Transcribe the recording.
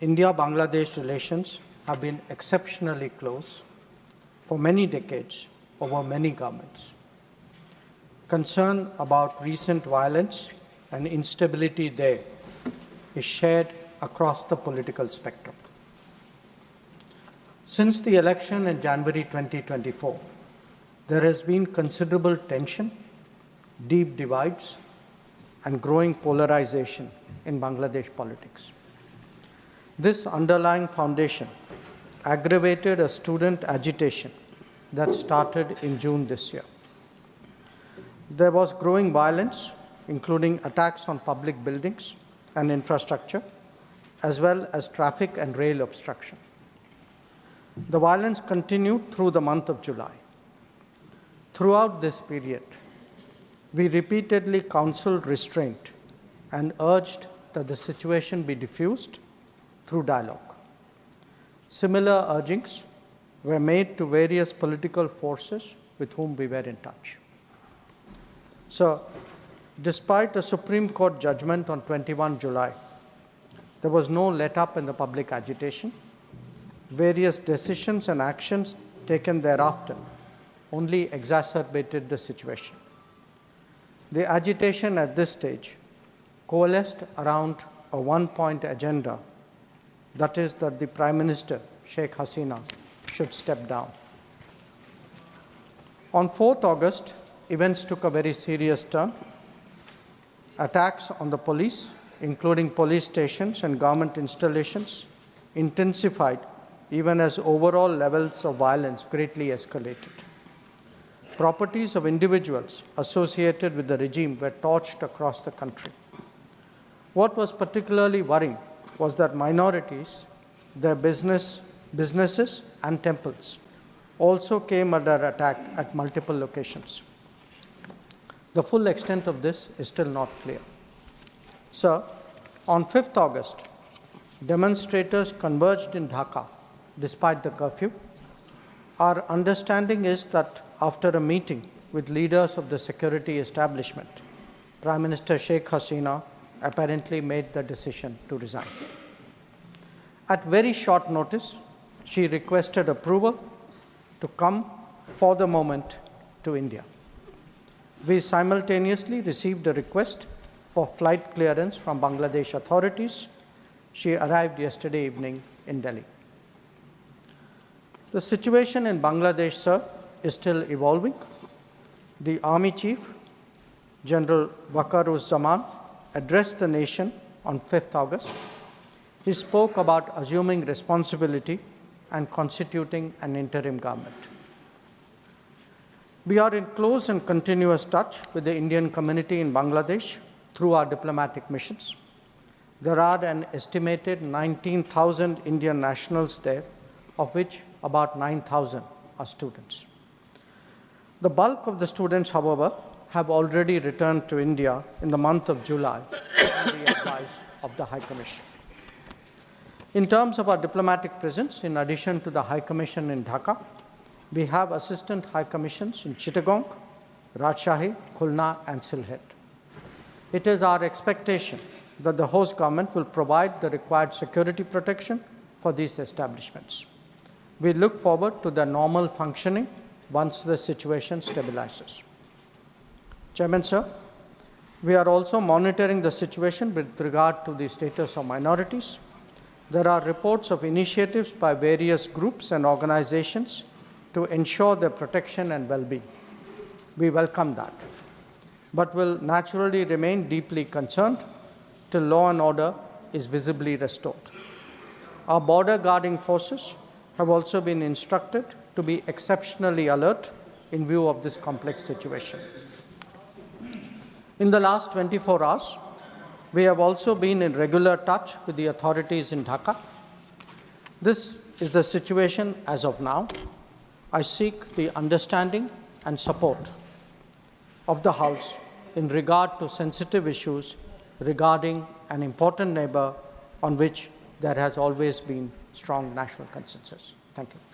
India-Bangladesh relations have been exceptionally close for many decades over many governments. Concern about recent violence and instability there is shared across the political spectrum. Since the election in January 2024, there has been considerable tension, deep divides, and growing polarization in Bangladesh politics. This underlying foundation aggravated a student agitation that started in June this year. There was growing violence, including attacks on public buildings and infrastructure, as well as traffic and rail obstruction. The violence continued through the month of July. Throughout this period, we repeatedly counseled restraint and urged that the situation be diffused through dialogue. Similar urgings were made to various political forces with whom we were in touch. So, despite a Supreme Court judgment on 21 July, there was no let-up in the public agitation. Various decisions and actions taken thereafter only exacerbated the situation. The agitation at this stage coalesced around a one-point agenda, that is that the Prime Minister, Sheikh Hasina, should step down. On 4th August, events took a very serious turn. Attacks on the police, including police stations and government installations, intensified even as overall levels of violence greatly escalated. Properties of individuals associated with the regime were torched across the country. What was particularly worrying was that minorities, their businesses and temples also came under attack at multiple locations. The full extent of this is still not clear. So, on 5th August, demonstrators converged in Dhaka despite the curfew. Our understanding is that after a meeting with leaders of the security establishment, Prime Minister Sheikh Hasina apparently made the decision to resign. At very short notice, she requested approval to come for the moment to India. We simultaneously received a request for flight clearance from Bangladesh authorities. She arrived yesterday evening in Delhi. The situation in Bangladesh, sir, is still evolving. The Army Chief, General Waqar-uz-Zaman, addressed the nation on 5th August. He spoke about assuming responsibility and constituting an interim government. We are in close and continuous touch with the Indian community in Bangladesh through our diplomatic missions. There are an estimated 19,000 Indian nationals there, of which about 9,000 are students. The bulk of the students, however, have already returned to India in the month of July on the advice of the High Commission. In terms of our diplomatic presence, in addition to the High Commission in Dhaka, we have assistant High Commissions in Chittagong, Rajshahi, Khulna, and Sylhet. It is our expectation that the host government will provide the required security protection for these establishments. We look forward to their normal functioning once the situation stabilizes. Chairman, sir, we are also monitoring the situation with regard to the status of minorities. There are reports of initiatives by various groups and organizations to ensure their protection and well-being. We welcome that, but will naturally remain deeply concerned till law and order is visibly restored. Our border guarding forces have also been instructed to be exceptionally alert in view of this complex situation. In the last 24 hours, we have also been in regular touch with the authorities in Dhaka. This is the situation as of now. I seek the understanding and support of the House in regard to sensitive issues regarding an important neighbor on which there has always been strong national consensus. Thank you.